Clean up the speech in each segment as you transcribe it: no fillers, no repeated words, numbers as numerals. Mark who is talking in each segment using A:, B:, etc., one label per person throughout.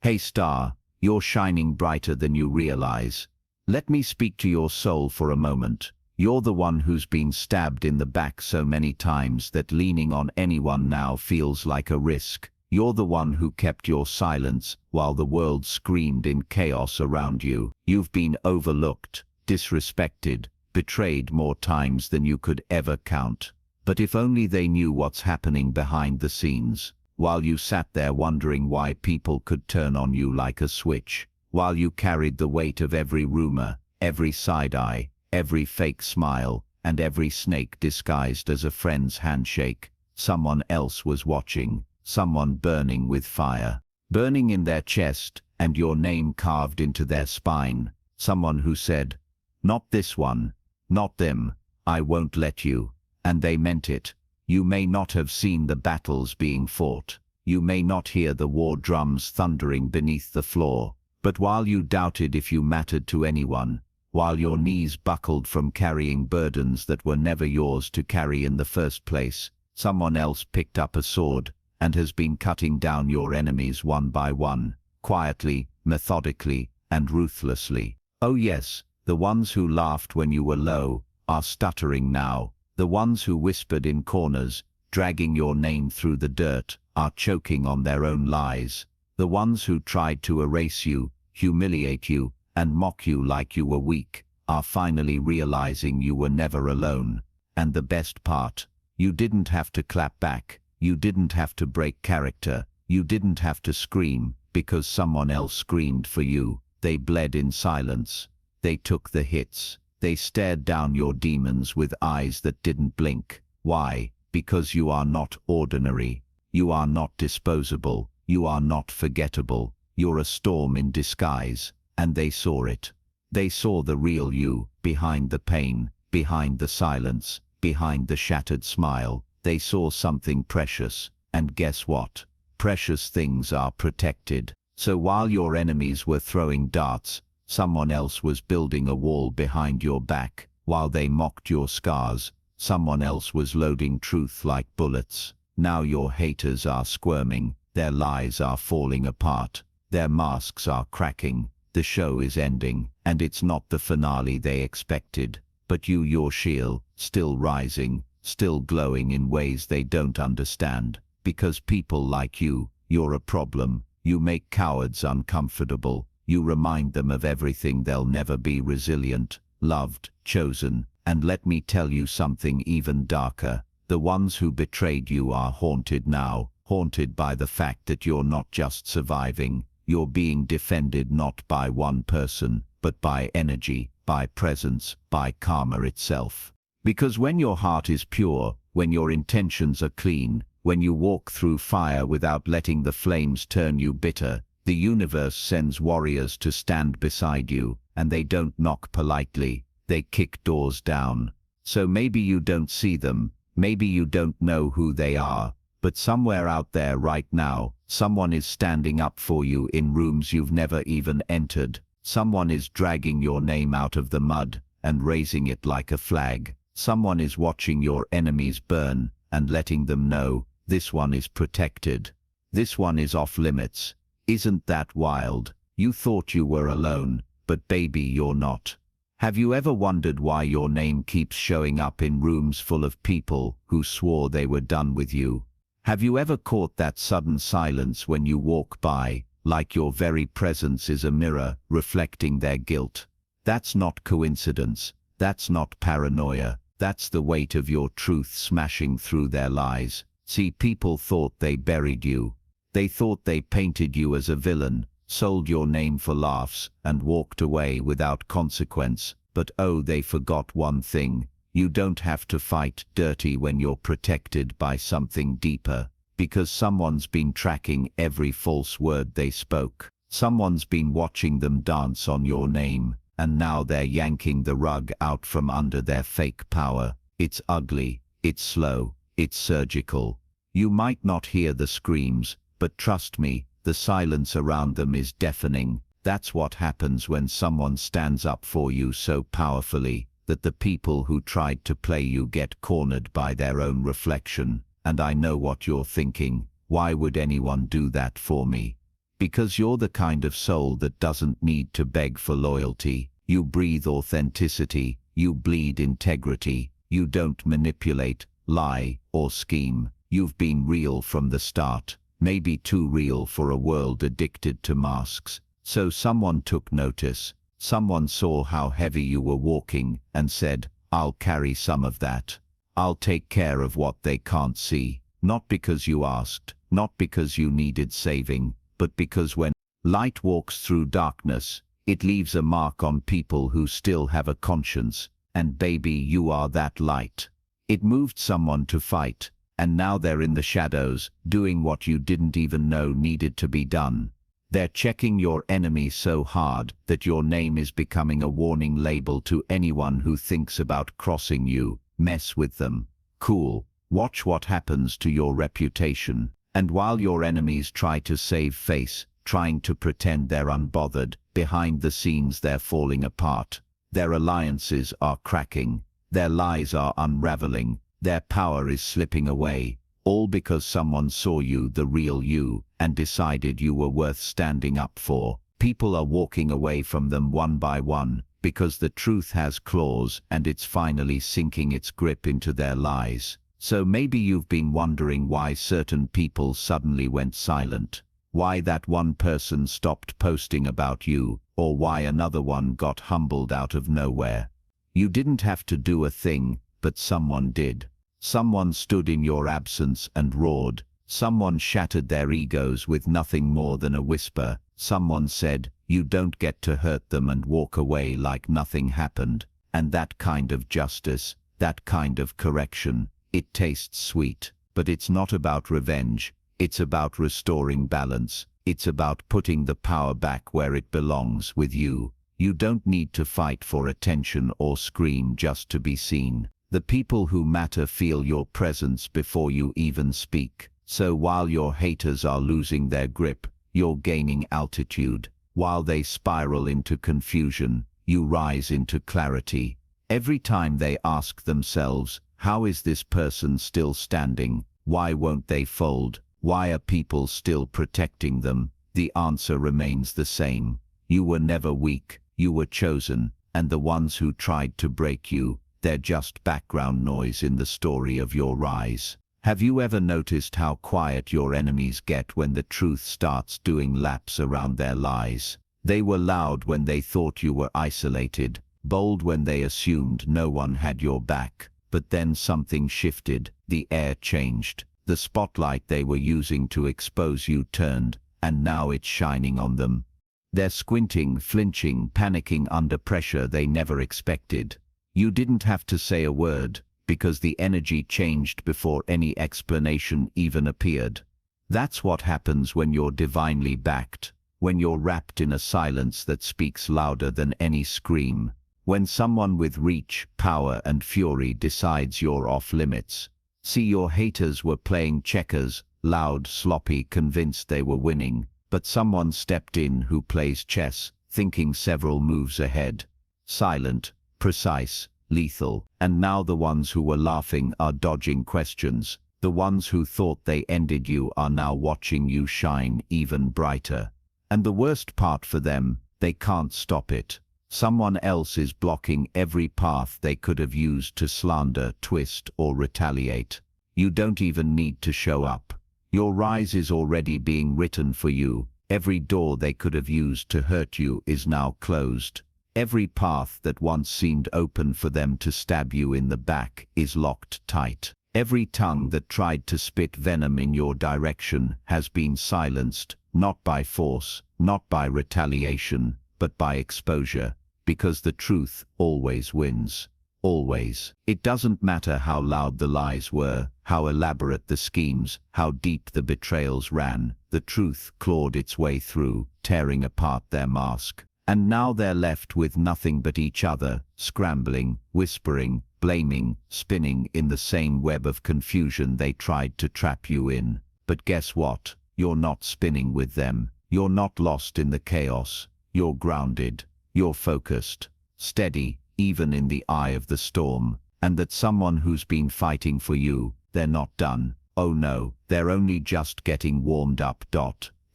A: Hey star, you're shining brighter than you realize. Let me speak to your soul for a moment. You're the one who's been stabbed in the back so many times that leaning on anyone now feels like a risk. You're the one who kept your silence while the world screamed in chaos around you. You've been overlooked, disrespected, betrayed more times than you could ever count. But if only they knew what's happening behind the scenes, while you sat there wondering why people could turn on you like a switch, while you carried the weight of every rumor, every side eye, every fake smile, and every snake disguised as a friend's handshake, someone else was watching, someone burning with fire, burning in their chest, and your name carved into their spine, someone who said, "Not this one, not them, I won't let you." And they meant it. You may not have seen the battles being fought. You may not hear the war drums thundering beneath the floor. But while you doubted if you mattered to anyone, while your knees buckled from carrying burdens that were never yours to carry in the first place, someone else picked up a sword and has been cutting down your enemies one by one, quietly, methodically, and ruthlessly. Oh yes, the ones who laughed when you were low are stuttering now. The ones who whispered in corners, dragging your name through the dirt, are choking on their own lies. The ones who tried to erase you, humiliate you, and mock you like you were weak, are finally realizing you were never alone. And the best part, you didn't have to clap back, you didn't have to break character, you didn't have to scream, because someone else screamed for you. They bled in silence. They took the hits. They stared down your demons with eyes that didn't blink. Why? Because you are not ordinary. You are not disposable. You are not forgettable. You're a storm in disguise. And they saw it. They saw the real you, behind the pain, behind the silence, behind the shattered smile. They saw something precious. And guess what? Precious things are protected. So while your enemies were throwing darts, someone else was building a wall behind your back. While they mocked your scars, someone else was loading truth like bullets. Now your haters are squirming, their lies are falling apart, their masks are cracking, the show is ending, and it's not the finale they expected. But you, your shield, still rising, still glowing in ways they don't understand. Because people like you, you're a problem. You make cowards uncomfortable. You remind them of everything they'll never be: resilient, loved, chosen. And let me tell you something even darker. The ones who betrayed you are haunted now, haunted by the fact that you're not just surviving, you're being defended not by one person, but by energy, by presence, by karma itself. Because when your heart is pure, when your intentions are clean, when you walk through fire without letting the flames turn you bitter, the universe sends warriors to stand beside you, and they don't knock politely, they kick doors down. So maybe you don't see them, maybe you don't know who they are, but somewhere out there right now, someone is standing up for you in rooms you've never even entered. Someone is dragging your name out of the mud and raising it like a flag. Someone is watching your enemies burn and letting them know, this one is protected. This one is off limits. Isn't that wild? You thought you were alone, but baby, you're not. Have you ever wondered why your name keeps showing up in rooms full of people who swore they were done with you? Have you ever caught that sudden silence when you walk by, like your very presence is a mirror reflecting their guilt? That's not coincidence. That's not paranoia. That's the weight of your truth smashing through their lies. See, people thought they buried you. They thought they painted you as a villain, sold your name for laughs, and walked away without consequence. But oh, they forgot one thing. You don't have to fight dirty when you're protected by something deeper. Because someone's been tracking every false word they spoke. Someone's been watching them dance on your name, and now they're yanking the rug out from under their fake power. It's ugly, it's slow, it's surgical. You might not hear the screams, but trust me, the silence around them is deafening. That's what happens when someone stands up for you so powerfully that the people who tried to play you get cornered by their own reflection. And I know what you're thinking. Why would anyone do that for me? Because you're the kind of soul that doesn't need to beg for loyalty. You breathe authenticity, you bleed integrity, you don't manipulate, lie, or scheme. You've been real from the start, maybe too real for a world addicted to masks. So someone took notice, someone saw how heavy you were walking and said, I'll carry some of that. I'll take care of what they can't see. Not because you asked, not because you needed saving, but because when light walks through darkness, it leaves a mark on people who still have a conscience, and baby, you are that light. It moved someone to fight, and now they're in the shadows, doing what you didn't even know needed to be done. They're checking your enemy so hard that your name is becoming a warning label to anyone who thinks about crossing you. Mess with them. Cool. Watch what happens to your reputation. And while your enemies try to save face, trying to pretend they're unbothered, behind the scenes they're falling apart. Their alliances are cracking. Their lies are unraveling. Their power is slipping away. All because someone saw you, the real you, and decided you were worth standing up for. People are walking away from them one by one, because the truth has claws and it's finally sinking its grip into their lies. So maybe you've been wondering why certain people suddenly went silent, why that one person stopped posting about you, or why another one got humbled out of nowhere. You didn't have to do a thing, but someone did. Someone stood in your absence and roared. Someone shattered their egos with nothing more than a whisper. Someone said, you don't get to hurt them and walk away like nothing happened. And that kind of justice, that kind of correction, it tastes sweet. But it's not about revenge. It's about restoring balance. It's about putting the power back where it belongs, with you. You don't need to fight for attention or scream just to be seen. The people who matter feel your presence before you even speak. So while your haters are losing their grip, you're gaining altitude. While they spiral into confusion, you rise into clarity. Every time they ask themselves, how is this person still standing? Why won't they fold? Why are people still protecting them? The answer remains the same. You were never weak, you were chosen, and the ones who tried to break you, they're just background noise in the story of your rise. Have you ever noticed how quiet your enemies get when the truth starts doing laps around their lies? They were loud when they thought you were isolated, bold when they assumed no one had your back. But then something shifted, the air changed. The spotlight they were using to expose you turned, and now it's shining on them. They're squinting, flinching, panicking under pressure they never expected. You didn't have to say a word, because the energy changed before any explanation even appeared. That's what happens when you're divinely backed, when you're wrapped in a silence that speaks louder than any scream, when someone with reach, power, and fury decides you're off limits. See, your haters were playing checkers, loud, sloppy, convinced they were winning, but someone stepped in who plays chess, thinking several moves ahead. Silent, precise, lethal, and now the ones who were laughing are dodging questions. The ones who thought they ended you are now watching you shine even brighter. And the worst part for them, they can't stop it. Someone else is blocking every path they could have used to slander, twist, or retaliate. You don't even need to show up. Your rise is already being written for you. Every door they could have used to hurt you is now closed. Every path that once seemed open for them to stab you in the back is locked tight. Every tongue that tried to spit venom in your direction has been silenced, not by force, not by retaliation, but by exposure, because the truth always wins. Always. It doesn't matter how loud the lies were, how elaborate the schemes, how deep the betrayals ran, the truth clawed its way through, tearing apart their mask. And now they're left with nothing but each other, scrambling, whispering, blaming, spinning in the same web of confusion they tried to trap you in. But guess what? You're not spinning with them. You're not lost in the chaos. You're grounded. You're focused. Steady, even in the eye of the storm. And that someone who's been fighting for you, they're not done. Oh no, they're only just getting warmed up.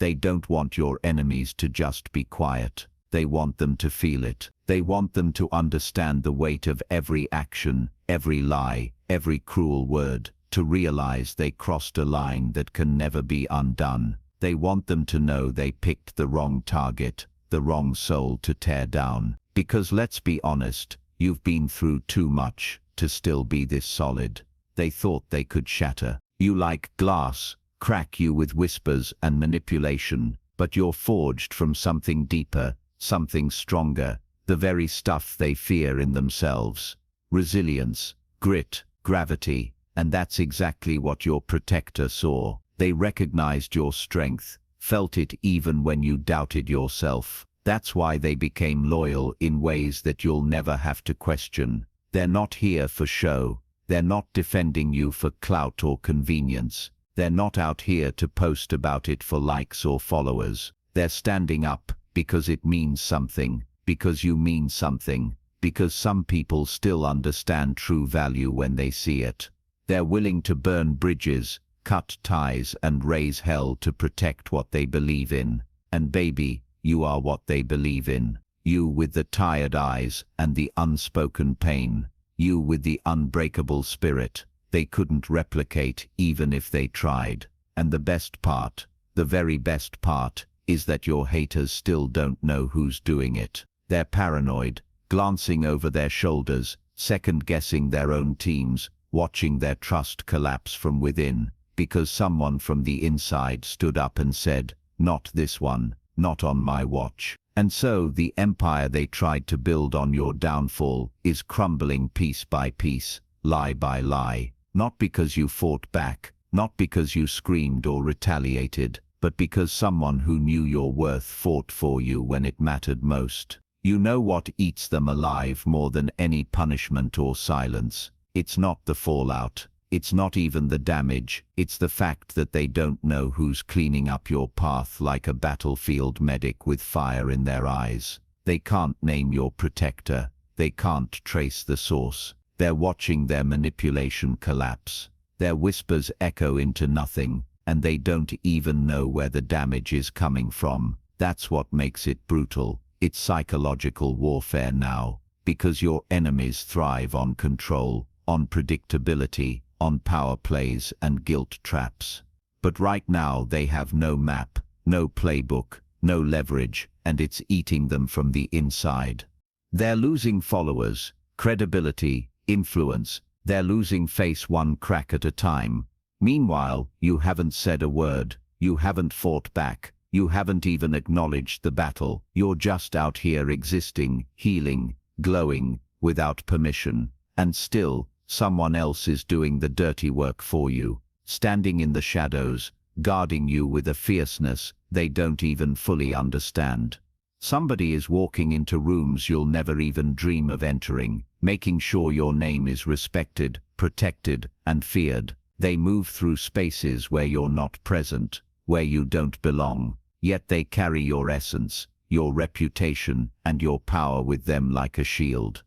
A: They don't want your enemies to just be quiet. They want them to feel it. They want them to understand the weight of every action, every lie, every cruel word, to realize they crossed a line that can never be undone. They want them to know they picked the wrong target, the wrong soul to tear down. Because let's be honest, you've been through too much to still be this solid. They thought they could shatter you like glass, crack you with whispers and manipulation, but you're forged from something deeper, something stronger, the very stuff they fear in themselves. Resilience, grit, gravity, and that's exactly what your protector saw. They recognized your strength, felt it even when you doubted yourself. That's why they became loyal in ways that you'll never have to question. They're not here for show. They're not defending you for clout or convenience. They're not out here to post about it for likes or followers. They're standing up because it means something, because you mean something, because some people still understand true value when they see it. They're willing to burn bridges, cut ties, and raise hell to protect what they believe in. And baby, you are what they believe in. You with the tired eyes and the unspoken pain. You with the unbreakable spirit they couldn't replicate even if they tried. And the best part, the very best part, is that your haters still don't know who's doing it. They're paranoid, glancing over their shoulders, second-guessing their own teams, watching their trust collapse from within, because someone from the inside stood up and said, "Not this one, not on my watch." And so the empire they tried to build on your downfall is crumbling piece by piece, lie by lie, not because you fought back, not because you screamed or retaliated, but because someone who knew your worth fought for you when it mattered most. You know what eats them alive more than any punishment or silence. It's not the fallout. It's not even the damage. It's the fact that they don't know who's cleaning up your path like a battlefield medic with fire in their eyes. They can't name your protector. They can't trace the source. They're watching their manipulation collapse. Their whispers echo into nothing, and they don't even know where the damage is coming from. That's what makes it brutal. It's psychological warfare now, because your enemies thrive on control, on predictability, on power plays and guilt traps. But right now they have no map, no playbook, no leverage, and it's eating them from the inside. They're losing followers, credibility, influence. They're losing face one crack at a time. Meanwhile, you haven't said a word. You haven't fought back. You haven't even acknowledged the battle. You're just out here existing, healing, glowing, without permission. And still, someone else is doing the dirty work for you, standing in the shadows, guarding you with a fierceness they don't even fully understand. Somebody is walking into rooms you'll never even dream of entering, making sure your name is respected, protected, and feared. They move through spaces where you're not present, where you don't belong, yet they carry your essence, your reputation, and your power with them like a shield.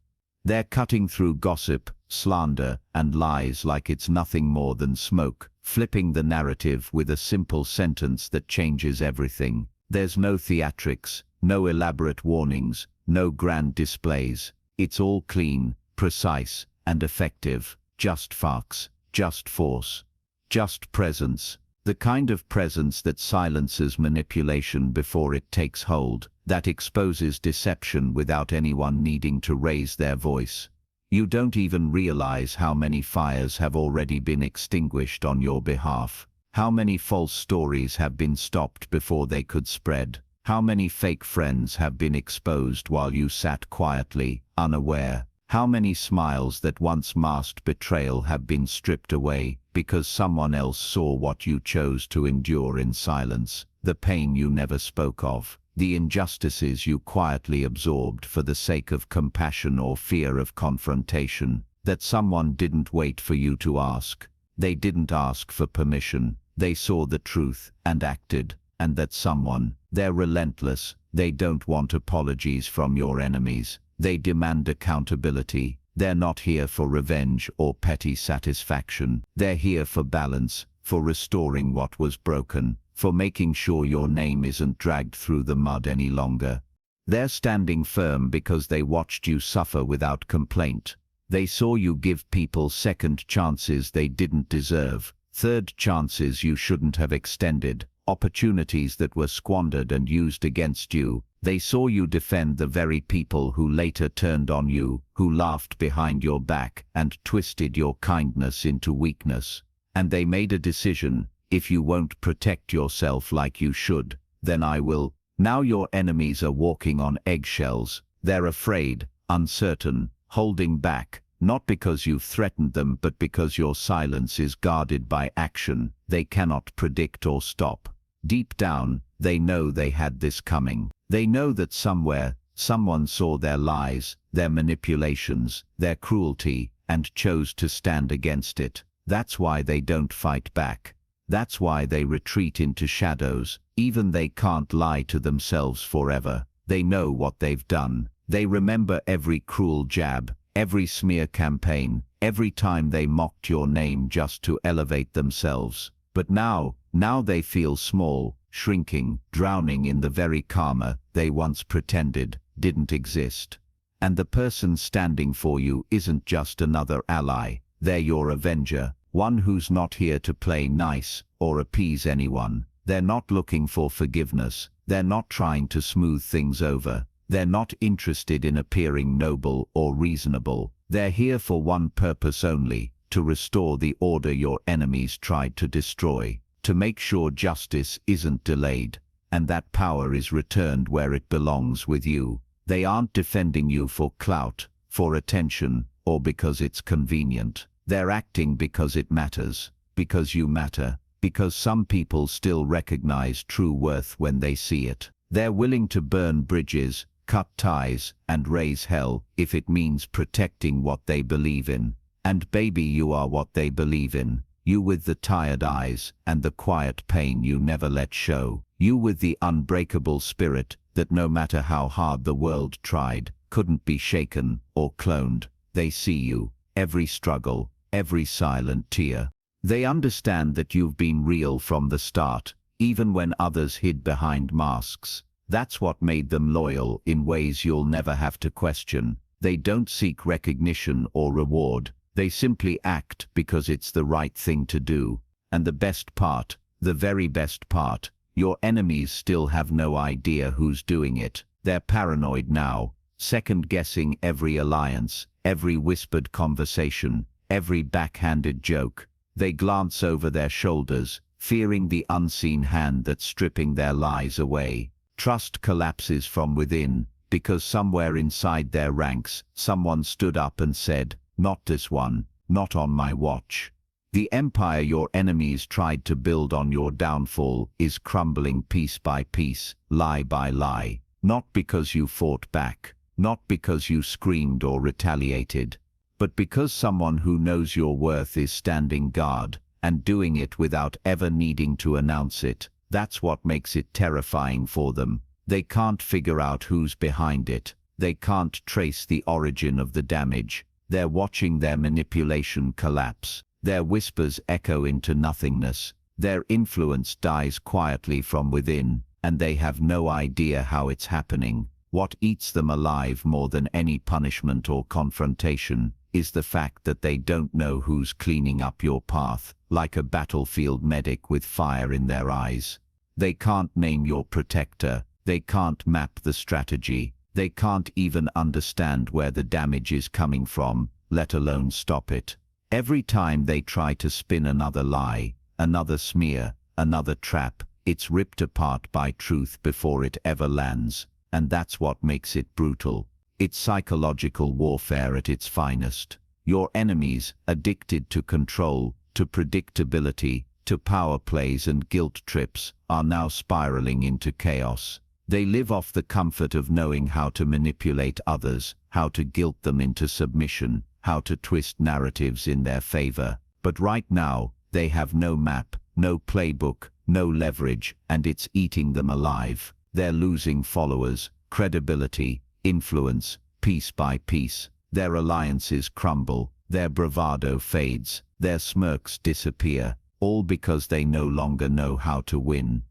A: They're cutting through gossip, slander, and lies like it's nothing more than smoke, flipping the narrative with a simple sentence that changes everything. There's no theatrics, no elaborate warnings, no grand displays. It's all clean, precise, and effective. Just facts, just force, just presence. The kind of presence that silences manipulation before it takes hold, that exposes deception without anyone needing to raise their voice. You don't even realize how many fires have already been extinguished on your behalf, how many false stories have been stopped before they could spread, how many fake friends have been exposed while you sat quietly, unaware, how many smiles that once masked betrayal have been stripped away because someone else saw what you chose to endure in silence, the pain you never spoke of, the injustices you quietly absorbed for the sake of compassion or fear of confrontation, that someone didn't wait for you to ask. They didn't ask for permission. They saw the truth and acted, and that someone, they're relentless. They don't want apologies from your enemies. They demand accountability. They're not here for revenge or petty satisfaction. They're here for balance, for restoring what was broken, for making sure your name isn't dragged through the mud any longer. They're standing firm because they watched you suffer without complaint. They saw you give people second chances they didn't deserve, third chances you shouldn't have extended, opportunities that were squandered and used against you. They saw you defend the very people who later turned on you, who laughed behind your back and twisted your kindness into weakness. And they made a decision: if you won't protect yourself like you should, then I will. Now your enemies are walking on eggshells. They're afraid, uncertain, holding back, not because you've threatened them but because your silence is guarded by action they cannot predict or stop. Deep down, they know they had this coming. They know that somewhere, someone saw their lies, their manipulations, their cruelty, and chose to stand against it. That's why they don't fight back. That's why they retreat into shadows. Even they can't lie to themselves forever. They know what they've done. They remember every cruel jab, every smear campaign, every time they mocked your name just to elevate themselves. But now they feel small, shrinking, drowning in the very karma they once pretended didn't exist. And the person standing for you isn't just another ally. They're your avenger, one who's not here to play nice or appease anyone. They're not looking for forgiveness. They're not trying to smooth things over. They're not interested in appearing noble or reasonable. They're here for one purpose only: to restore the order your enemies tried to destroy, to make sure justice isn't delayed, and that power is returned where it belongs, with you. They aren't defending you for clout, for attention, or because it's convenient. They're acting because it matters, because you matter, because some people still recognize true worth when they see it. They're willing to burn bridges, cut ties, and raise hell if it means protecting what they believe in. And baby, you are what they believe in. You with the tired eyes and the quiet pain you never let show. You with the unbreakable spirit that no matter how hard the world tried, couldn't be shaken or cloned. They see you, every struggle, every silent tear. They understand that you've been real from the start, even when others hid behind masks. That's what made them loyal in ways you'll never have to question. They don't seek recognition or reward. They simply act because it's the right thing to do. And the best part, the very best part, your enemies still have no idea who's doing it. They're paranoid now, second-guessing every alliance, every whispered conversation, every backhanded joke. They glance over their shoulders, fearing the unseen hand that's stripping their lies away. Trust collapses from within, because somewhere inside their ranks, someone stood up and said, "Not this one, not on my watch." The empire your enemies tried to build on your downfall is crumbling piece by piece, lie by lie. Not because you fought back, not because you screamed or retaliated, but because someone who knows your worth is standing guard, and doing it without ever needing to announce it. That's what makes it terrifying for them. They can't figure out who's behind it. They can't trace the origin of the damage. They're watching their manipulation collapse. Their whispers echo into nothingness. Their influence dies quietly from within, and they have no idea how it's happening. What eats them alive more than any punishment or confrontation is the fact that they don't know who's cleaning up your path, like a battlefield medic with fire in their eyes. They can't name your protector. They can't map the strategy. They can't even understand where the damage is coming from, let alone stop it. Every time they try to spin another lie, another smear, another trap, it's ripped apart by truth before it ever lands. And that's what makes it brutal. It's psychological warfare at its finest. Your enemies, addicted to control, to predictability, to power plays and guilt trips, are now spiraling into chaos. They live off the comfort of knowing how to manipulate others, how to guilt them into submission, how to twist narratives in their favor. But right now, they have no map, no playbook, no leverage, and it's eating them alive. They're losing followers, credibility, influence, piece by piece. Their alliances crumble, their bravado fades, their smirks disappear. all because they no longer know how to win.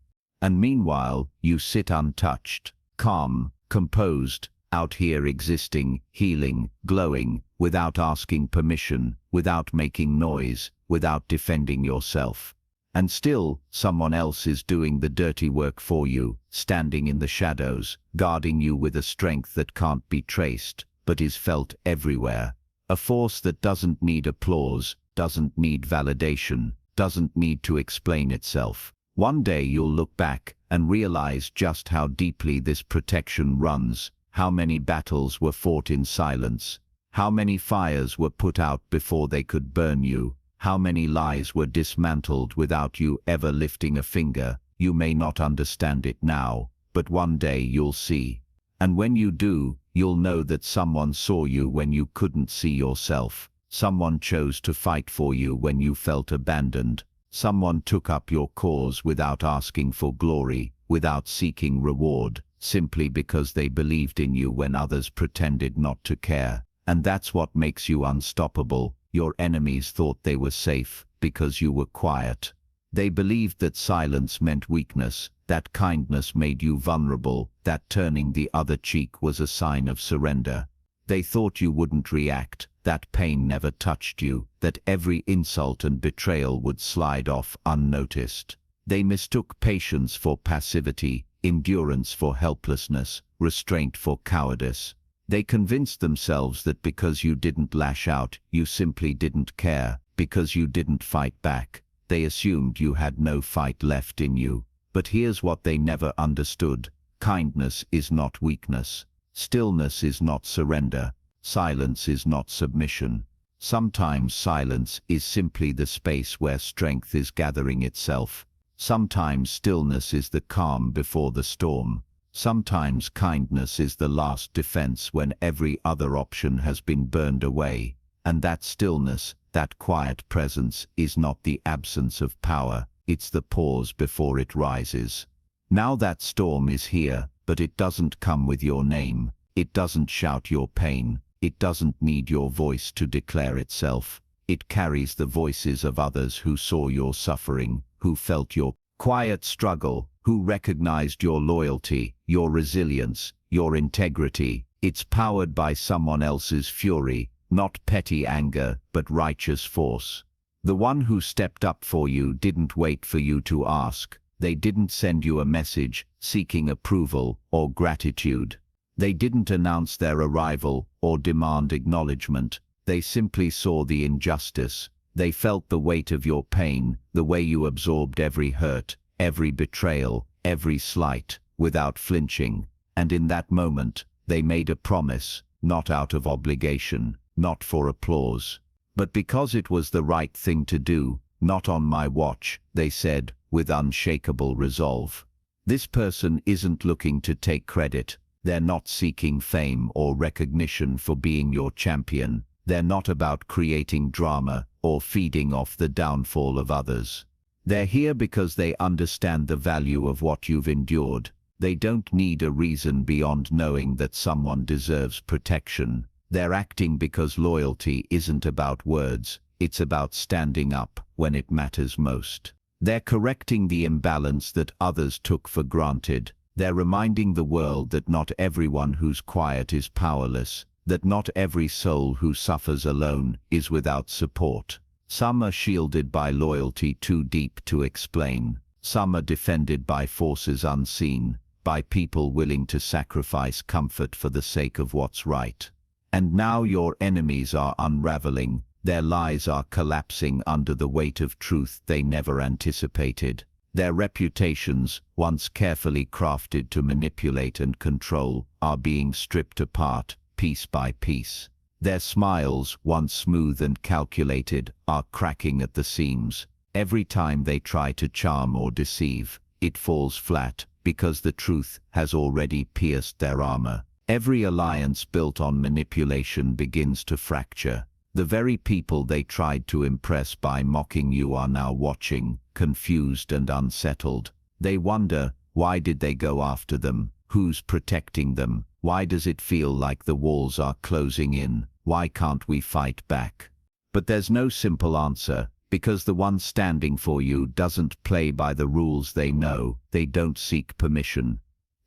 A: And meanwhile, you sit untouched, calm, composed, out here existing, healing, glowing, without asking permission, without making noise, without defending yourself. And still, someone else is doing the dirty work for you, standing in the shadows, guarding you with a strength that can't be traced, but is felt everywhere. A force that doesn't need applause, doesn't need validation, doesn't need to explain itself. One day you'll look back and realize just how deeply this protection runs, how many battles were fought in silence, how many fires were put out before they could burn you, how many lies were dismantled without you ever lifting a finger. You may not understand it now, but one day you'll see. And when you do, you'll know that someone saw you when you couldn't see yourself. Someone chose to fight for you when you felt abandoned. Someone took up your cause without asking for glory, without seeking reward, simply because they believed in you when others pretended not to care. And that's what makes you unstoppable. Your enemies thought they were safe because you were quiet. They believed that silence meant weakness, that kindness made you vulnerable, that turning the other cheek was a sign of surrender. They thought you wouldn't react, that pain never touched you, that every insult and betrayal would slide off unnoticed. They mistook patience for passivity, endurance for helplessness, restraint for cowardice. They convinced themselves that because you didn't lash out, you simply didn't care, because you didn't fight back. They assumed you had no fight left in you. But here's what they never understood. Kindness is not weakness. Stillness is not surrender. Silence is not submission. Sometimes silence is simply the space where strength is gathering itself. Sometimes stillness is the calm before the storm. Sometimes kindness is the last defense when every other option has been burned away. And that stillness, that quiet presence, is not the absence of power, it's the pause before it rises. Now that storm is here, but it doesn't come with your name. It doesn't shout your pain. It doesn't need your voice to declare itself. It carries the voices of others who saw your suffering, who felt your quiet struggle, who recognized your loyalty, your resilience, your integrity. It's powered by someone else's fury, not petty anger, but righteous force. The one who stepped up for you didn't wait for you to ask. They didn't send you a message seeking approval or gratitude. They didn't announce their arrival or demand acknowledgement. They simply saw the injustice. They felt the weight of your pain, the way you absorbed every hurt, every betrayal, every slight, without flinching. And in that moment, they made a promise, not out of obligation, not for applause, but because it was the right thing to do. Not on my watch, they said, with unshakable resolve. This person isn't looking to take credit. They're not seeking fame or recognition for being your champion. They're not about creating drama or feeding off the downfall of others. They're here because they understand the value of what you've endured. They don't need a reason beyond knowing that someone deserves protection. They're acting because loyalty isn't about words, it's about standing up when it matters most. They're correcting the imbalance that others took for granted. They're reminding the world that not everyone who's quiet is powerless, that not every soul who suffers alone is without support. Some are shielded by loyalty too deep to explain. Some are defended by forces unseen, by people willing to sacrifice comfort for the sake of what's right. And now your enemies are unraveling. Their lies are collapsing under the weight of truth they never anticipated. Their reputations, once carefully crafted to manipulate and control, are being stripped apart, piece by piece. Their smiles, once smooth and calculated, are cracking at the seams. Every time they try to charm or deceive, it falls flat, because the truth has already pierced their armor. Every alliance built on manipulation begins to fracture. The very people they tried to impress by mocking you are now watching, confused and unsettled. They wonder, why did they go after them? Who's protecting them? Why does it feel like the walls are closing in? Why can't we fight back? But there's no simple answer. Because the one standing for you doesn't play by the rules they know. They don't seek permission.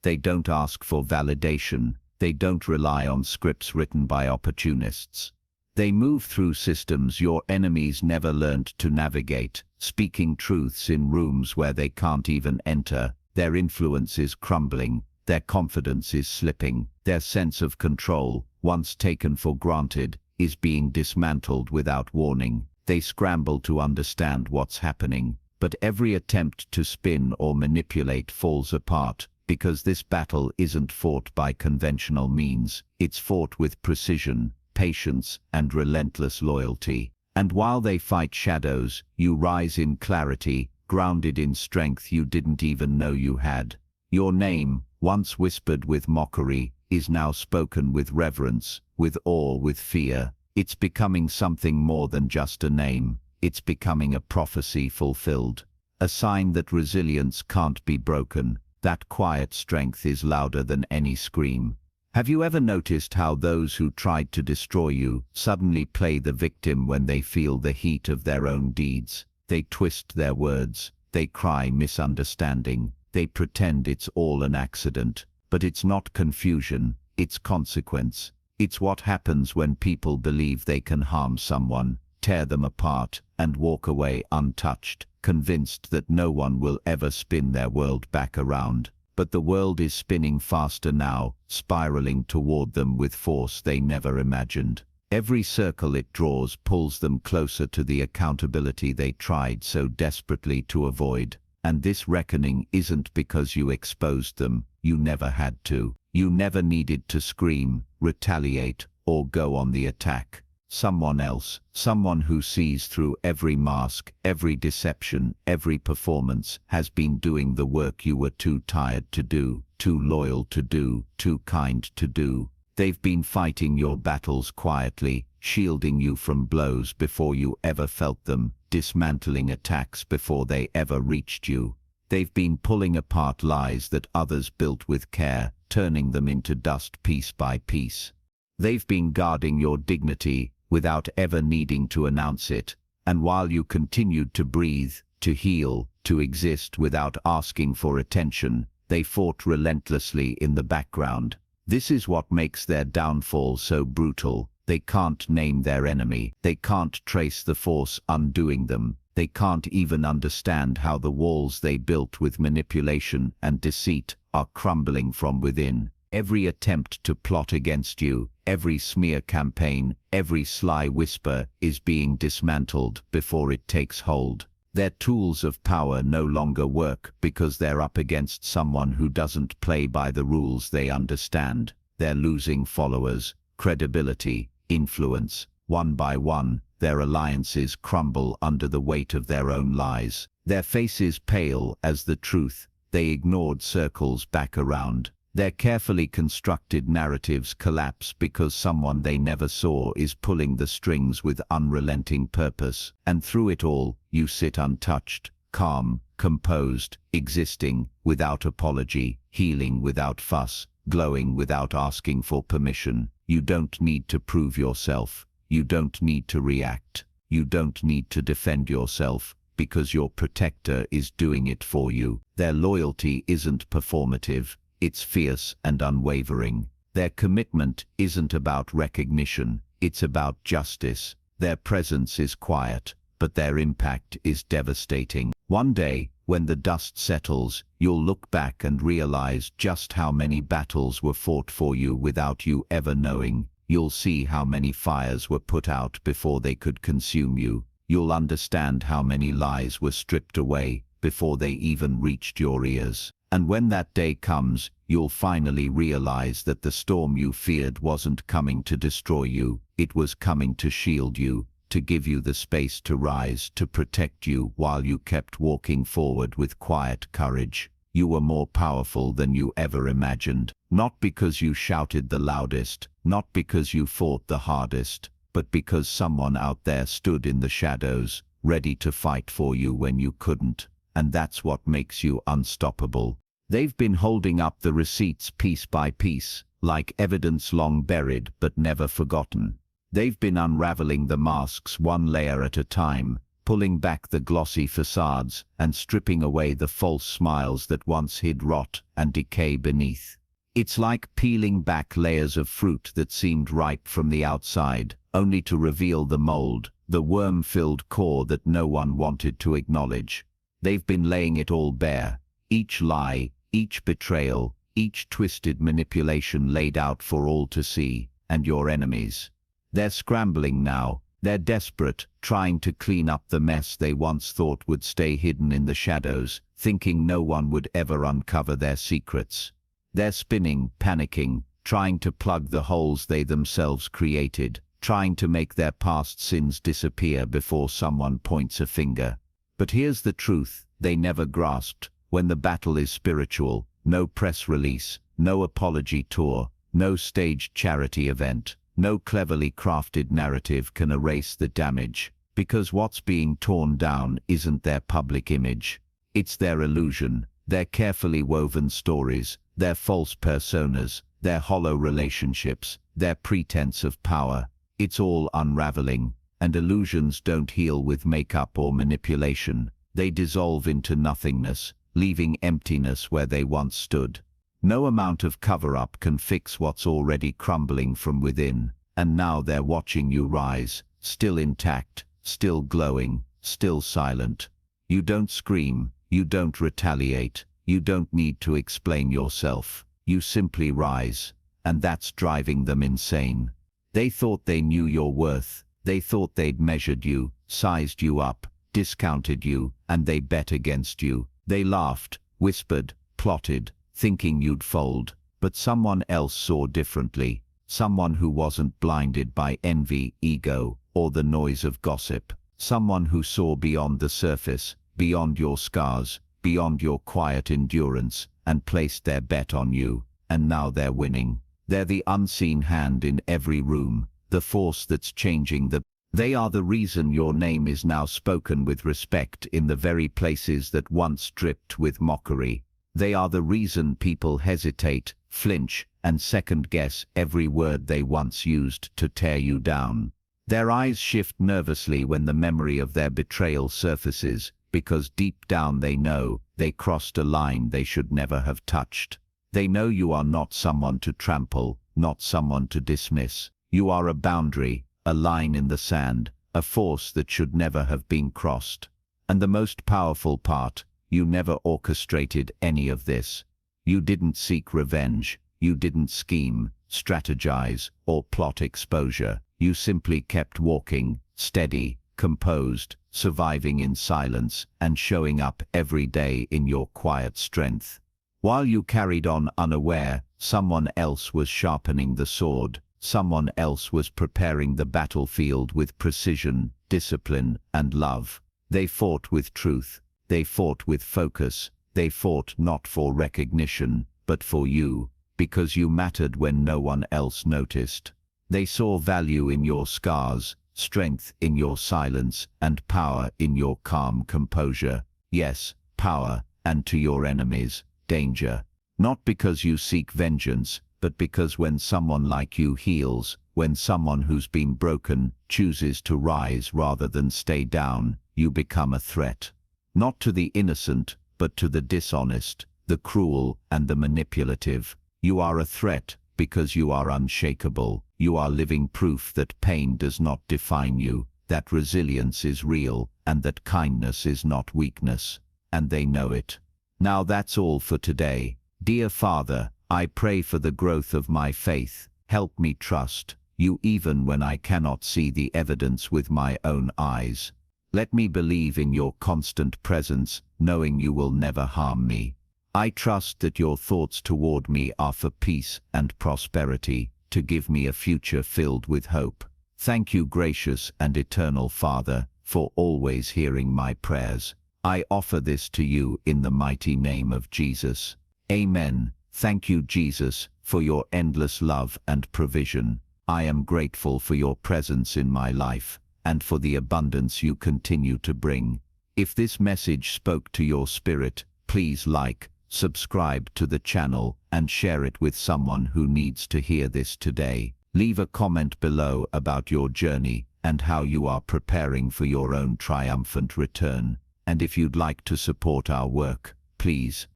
A: They don't ask for validation. They don't rely on scripts written by opportunists. They move through systems your enemies never learned to navigate, speaking truths in rooms where they can't even enter. Their influence is crumbling. Their confidence is slipping. Their sense of control, once taken for granted, is being dismantled without warning. They scramble to understand what's happening, but every attempt to spin or manipulate falls apart, because this battle isn't fought by conventional means. It's fought with precision, patience, and relentless loyalty. And while they fight shadows, you rise in clarity, grounded in strength you didn't even know you had. Your name, once whispered with mockery, is now spoken with reverence, with awe, with fear. It's becoming something more than just a name. It's becoming a prophecy fulfilled. A sign that resilience can't be broken, that quiet strength is louder than any scream. Have you ever noticed how those who tried to destroy you suddenly play the victim when they feel the heat of their own deeds? They twist their words, they cry misunderstanding, they pretend it's all an accident. But it's not confusion, it's consequence. It's what happens when people believe they can harm someone, tear them apart, and walk away untouched, convinced that no one will ever spin their world back around. But the world is spinning faster now, spiraling toward them with force they never imagined. Every circle it draws pulls them closer to the accountability they tried so desperately to avoid. And this reckoning isn't because you exposed them. You never had to. You never needed to scream, retaliate, or go on the attack. Someone else, someone who sees through every mask, every deception, every performance, has been doing the work you were too tired to do, too loyal to do, too kind to do. They've been fighting your battles quietly, shielding you from blows before you ever felt them, dismantling attacks before they ever reached you. They've been pulling apart lies that others built with care, turning them into dust piece by piece. They've been guarding your dignity without ever needing to announce it, and while you continued to breathe, to heal, to exist without asking for attention, they fought relentlessly in the background. This is what makes their downfall so brutal. They can't name their enemy. They can't trace the force undoing them. They can't even understand how the walls they built with manipulation and deceit are crumbling from within. Every attempt to plot against you, every smear campaign, every sly whisper is being dismantled before it takes hold. Their tools of power no longer work because they're up against someone who doesn't play by the rules they understand. They're losing followers, credibility, influence. One by one, their alliances crumble under the weight of their own lies. Their faces pale as the truth they ignored circles back around. Their carefully constructed narratives collapse because someone they never saw is pulling the strings with unrelenting purpose. And through it all, you sit untouched, calm, composed, existing without apology, healing without fuss, glowing without asking for permission. You don't need to prove yourself. You don't need to react. You don't need to defend yourself, because your protector is doing it for you. Their loyalty isn't performative. It's fierce and unwavering. Their commitment isn't about recognition, it's about justice. Their presence is quiet, but their impact is devastating. One day, when the dust settles, you'll look back and realize just how many battles were fought for you without you ever knowing. You'll see how many fires were put out before they could consume you. You'll understand how many lies were stripped away before they even reached your ears. And when that day comes, you'll finally realize that the storm you feared wasn't coming to destroy you. It was coming to shield you, to give you the space to rise, to protect you while you kept walking forward with quiet courage. You were more powerful than you ever imagined. Not because you shouted the loudest, not because you fought the hardest, but because someone out there stood in the shadows, ready to fight for you when you couldn't. And that's what makes you unstoppable. They've been holding up the receipts piece by piece, like evidence long buried but never forgotten. They've been unraveling the masks one layer at a time, pulling back the glossy facades and stripping away the false smiles that once hid rot and decay beneath. It's like peeling back layers of fruit that seemed ripe from the outside, only to reveal the mold, the worm-filled core that no one wanted to acknowledge. They've been laying it all bare, each lie, each betrayal, each twisted manipulation laid out for all to see, and your enemies. They're scrambling now. They're desperate, trying to clean up the mess they once thought would stay hidden in the shadows, thinking no one would ever uncover their secrets. They're spinning, panicking, trying to plug the holes they themselves created, trying to make their past sins disappear before someone points a finger. But here's the truth they never grasped. When the battle is spiritual, no press release, no apology tour, no staged charity event, no cleverly crafted narrative can erase the damage, because what's being torn down isn't their public image. It's their illusion, their carefully woven stories, their false personas, their hollow relationships, their pretense of power. It's all unraveling, and illusions don't heal with makeup or manipulation. They dissolve into nothingness, leaving emptiness where they once stood. No amount of cover-up can fix what's already crumbling from within, and now they're watching you rise, still intact, still glowing, still silent. You don't scream, you don't retaliate, you don't need to explain yourself. You simply rise, and that's driving them insane. They thought they knew your worth, they thought they'd measured you, sized you up, discounted you, and they bet against you. They laughed, whispered, plotted, thinking you'd fold, but someone else saw differently, someone who wasn't blinded by envy, ego, or the noise of gossip, someone who saw beyond the surface, beyond your scars, beyond your quiet endurance, and placed their bet on you, and now they're winning. They're the unseen hand in every room, the force that's changing the... They are the reason your name is now spoken with respect in the very places that once dripped with mockery. They are the reason people hesitate, flinch, and second-guess every word they once used to tear you down. Their eyes shift nervously when the memory of their betrayal surfaces, because deep down they know they crossed a line they should never have touched. They know you are not someone to trample, not someone to dismiss. You are a boundary, a line in the sand, a force that should never have been crossed. And the most powerful part, you never orchestrated any of this. You didn't seek revenge, you didn't scheme, strategize, or plot exposure. You simply kept walking, steady, composed, surviving in silence, and showing up every day in your quiet strength. While you carried on unaware, someone else was sharpening the sword. Someone else was preparing the battlefield with precision, discipline, and love. They fought with truth. They fought with focus. They fought not for recognition, but for you, because you mattered when no one else noticed. They saw value in your scars, strength in your silence, and power in your calm composure. Yes, power, and to your enemies, danger. Not because you seek vengeance, but because when someone like you heals, when someone who's been broken chooses to rise rather than stay down, you become a threat. Not to the innocent, but to the dishonest, the cruel, and the manipulative. You are a threat because you are unshakable. You are living proof that pain does not define you, that resilience is real, and that kindness is not weakness. And they know it. Now that's all for today. Dear Father, I pray for the growth of my faith. Help me trust you even when I cannot see the evidence with my own eyes. Let me believe in your constant presence, knowing you will never harm me. I trust that your thoughts toward me are for peace and prosperity, to give me a future filled with hope. Thank you, gracious and eternal Father, for always hearing my prayers. I offer this to you in the mighty name of Jesus. Amen. Thank you, Jesus, for your endless love and provision. I am grateful for your presence in my life, and for the abundance you continue to bring. If this message spoke to your spirit, please like, subscribe to the channel, and share it with someone who needs to hear this today. Leave a comment below about your journey, and how you are preparing for your own triumphant return. And if you'd like to support our work, please